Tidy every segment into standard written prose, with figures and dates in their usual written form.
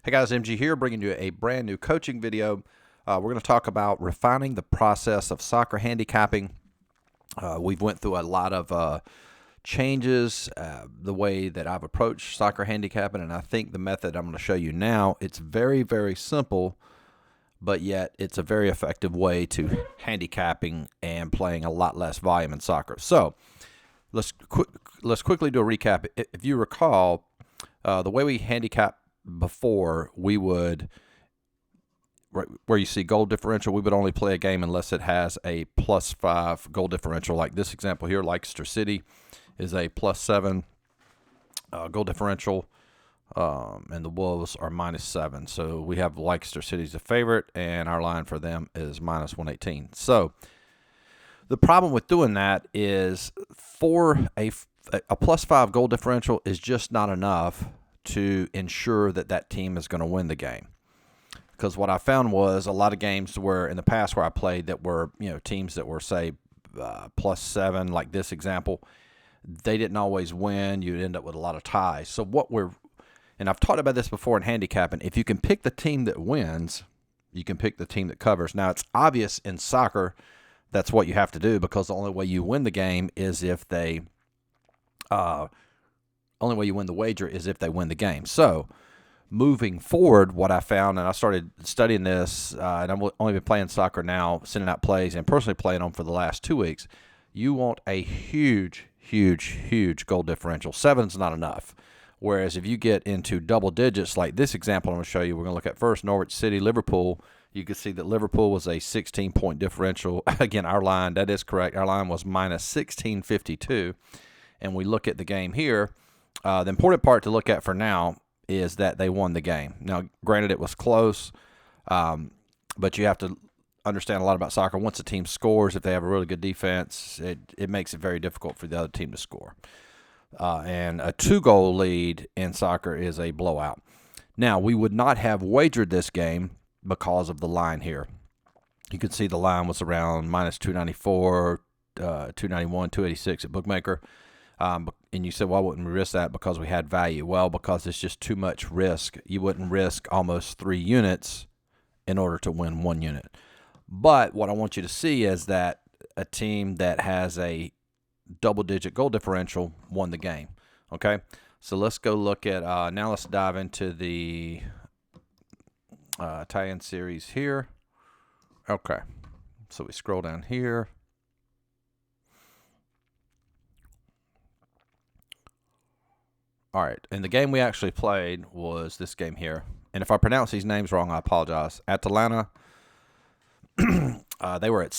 Hey guys, MG here, bringing you a brand new coaching video. We're going to talk about refining the process of soccer handicapping. We've went through a lot of changes, the way that I've approached soccer handicapping, and I think the method I'm going to show you now, it's very, very simple, but yet it's a very effective way to handicapping and playing a lot less volume in soccer. So let's quickly do a recap. If you recall, the way we handicap before, we would, right where you see goal differential, we would only play a game unless it has a +5 goal differential. Like this example here, Leicester City is a +7 goal differential, and the Wolves are -7. So we have Leicester City as a favorite, and our line for them is -118. So the problem with doing that is for a +5 goal differential is just not enough to ensure that that team is going to win the game. Because what I found was a lot of games where in the past where I played that were, teams that were, say, +7, like this example, they didn't always win. You'd end up with a lot of ties. So and I've talked about this before in handicapping, if you can pick the team that wins, you can pick the team that covers. Now, it's obvious in soccer that's what you have to do, because the only way you win the game is if they only way you win the wager is if they win the game. So moving forward, what I found, and I started studying this, and I've only been playing soccer now, sending out plays, and personally playing them for the last 2 weeks, you want a huge, huge, huge goal differential. 7's not enough. Whereas if you get into double digits, like this example I'm going to show you, we're going to look at first Norwich City, Liverpool. You can see that Liverpool was a 16-point differential. Again, our line, that is correct. Our line was -1652. And we look at the game here. The important part to look at for now is that they won the game. Now, granted, it was close, but you have to understand a lot about soccer. Once a team scores, if they have a really good defense, it makes it very difficult for the other team to score. And a 2-goal lead in soccer is a blowout. Now, we would not have wagered this game because of the line here. You can see the line was around -294, 291, 286 at Bookmaker. And you said, why wouldn't we risk that? Because we had value. Well, because it's just too much risk. You wouldn't risk almost 3 units in order to win 1 unit. But what I want you to see is that a team that has a double-digit goal differential won the game. Okay? So let's go look at, now let's dive into the tie-in series here. Okay. So we scroll down here. All right, and the game we actually played was this game here. And if I pronounce these names wrong, I apologize. Atalanta, they were at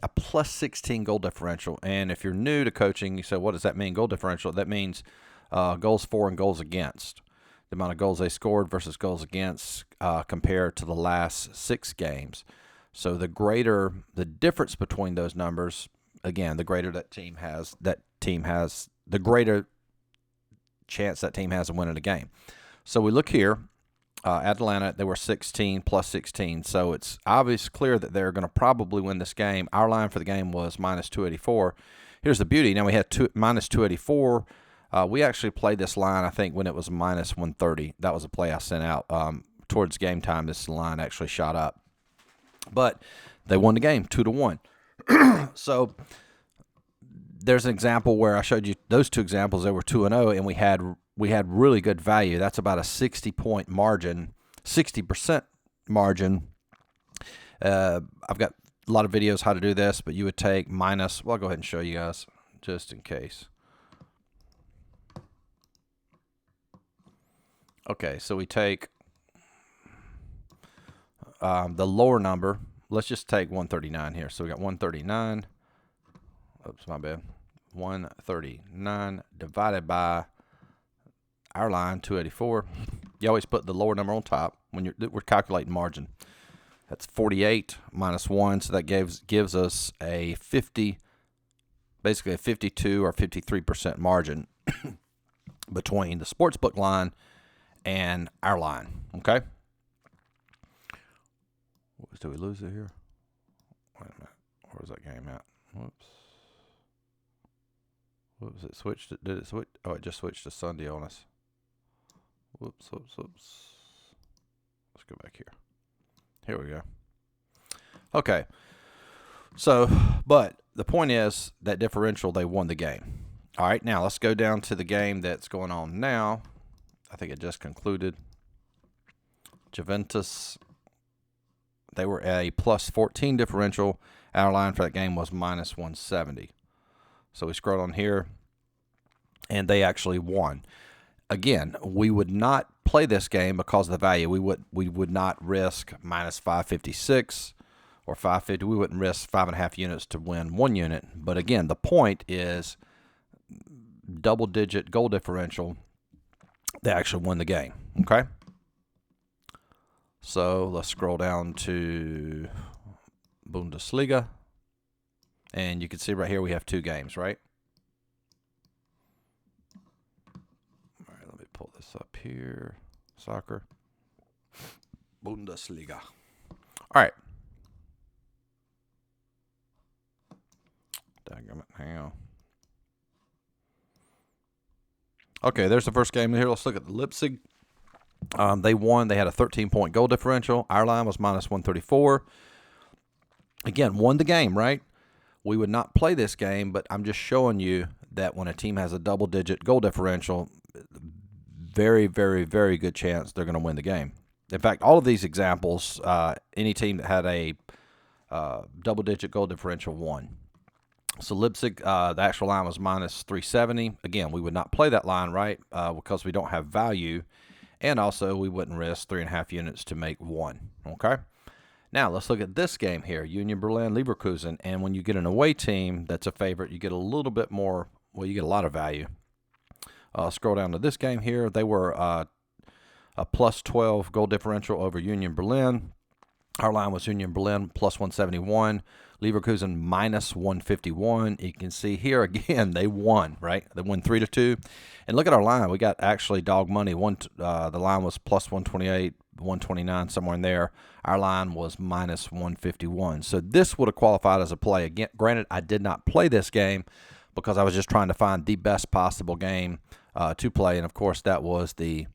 a +16 goal differential. And if you're new to coaching, you say, what does that mean, goal differential? That means goals for and goals against. The amount of goals they scored versus goals against compared to the last 6 games. So the difference between those numbers, again, the greater that team has, the greater chance that team has of winning a game. So we look here, Atlanta, they were 16 +16, so it's obvious clear that they're going to probably win this game. Our line for the game was -284. Here's the beauty. Now we had -284. We actually played this line, I think, when it was -130. That was a play I sent out. Towards game time, this line actually shot up. But they won the game 2-1. So there's an example where I showed you those 2 examples. They were 2-0, and we had really good value. That's about a 60-point margin, 60% margin. I've got a lot of videos how to do this, but you would take minus. Well, I'll go ahead and show you guys just in case. Okay, so we take the lower number. Let's just take 139 here. So we got 139. Oops, my bad. 139 divided by our line, 284. You always put the lower number on top when we're calculating margin. That's 48 -1, so that gives us a 50, basically a 52 or 53% margin between the sportsbook line and our line. Okay. Did we lose it here? Wait a minute. Where was that game at? Whoops. What was it? Switched? Did it switch? Oh, it just switched to Sunday on us. Whoops. Let's go back here. Here we go. Okay. So, but the point is that differential, they won the game. All right, now let's go down to the game that's going on now. I think it just concluded. Juventus, they were at a plus 14 differential. Our line for that game was minus 170. So we scroll on here, and they actually won. Again, we would not play this game because of the value. We would not risk minus 556 or 550. We wouldn't risk 5.5 units to win 1 unit. But again, the point is double-digit goal differential. They actually won the game. Okay. So let's scroll down to Bundesliga, and you can see right here we have 2 games, right? Let me pull this up here. Soccer. Bundesliga. All right. Daggum it now. Okay, there's the first game here. Let's look at the Leipzig. They won. They had a 13-point goal differential. Our line was minus 134. Again, won the game, right? We would not play this game, but I'm just showing you that when a team has a double-digit goal differential, very, very, very good chance they're going to win the game. In fact, all of these examples, any team that had a double-digit goal differential won. So Leipzig, the actual line was minus 370. Again, we would not play that line, right, because we don't have value, and also we wouldn't risk 3.5 units to make 1, okay? Now, let's look at this game here, Union Berlin, Leverkusen, and when you get an away team that's a favorite, you get a little bit more, well, you get a lot of value. Scroll down to this game here. They were a plus 12 goal differential over Union Berlin. Our line was Union Berlin plus 171, Leverkusen minus 151. You can see here again they won, right? They won 3-2. And look at our line. We got actually dog money. The line was plus 128, 129, somewhere in there. Our line was minus 151. So this would have qualified as a play. Again, granted, I did not play this game because I was just trying to find the best possible game to play. And, of course, that was the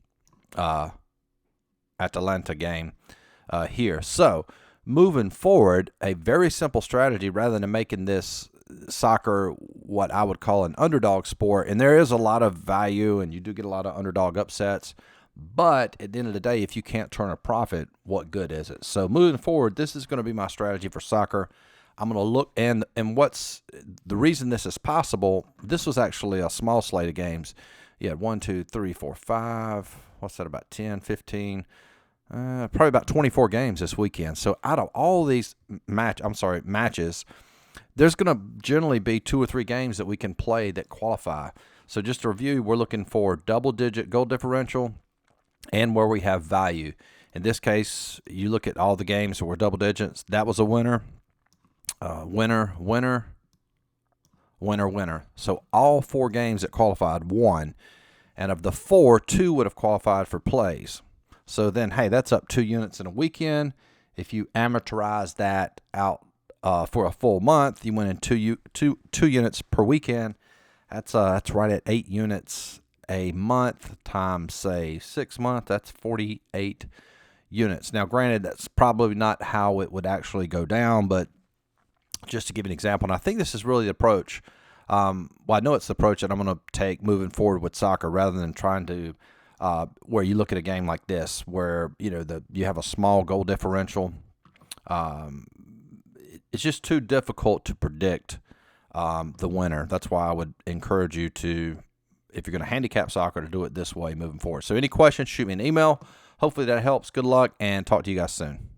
Atalanta game here. So moving forward, a very simple strategy rather than making this soccer what I would call an underdog sport. And there is a lot of value, and you do get a lot of underdog upsets. But at the end of the day, if you can't turn a profit, what good is it? So moving forward, this is going to be my strategy for soccer. I'm going to look, and what's the reason this is possible, this was actually a small slate of games. You had 1, 2, 3, 4, 5, what's that, about 10, 15, probably about 24 games this weekend. So out of all these matches, there's going to generally be 2 or 3 games that we can play that qualify. So just to review, we're looking for double-digit goal differential and where we have value. In this case, you look at all the games that were double digits. That was a winner, winner, winner, winner, winner. So all 4 games that qualified won. And of the 4, 2 would have qualified for plays. So then, hey, that's up 2 units in a weekend. If you amortize that out for a full month, you went in 2 units per weekend. That's right at 8 units a month times, say, 6 months. That's 48 units. Now, granted, that's probably not how it would actually go down, but just to give an example, and I think this is really the approach. Well, I know it's the approach that I'm going to take moving forward with soccer rather than trying to where you look at a game like this where, you have a small goal differential. It's just too difficult to predict the winner. That's why I would encourage you to, if you're going to handicap soccer, to do it this way moving forward. So any questions, shoot me an email. Hopefully that helps. Good luck, and talk to you guys soon.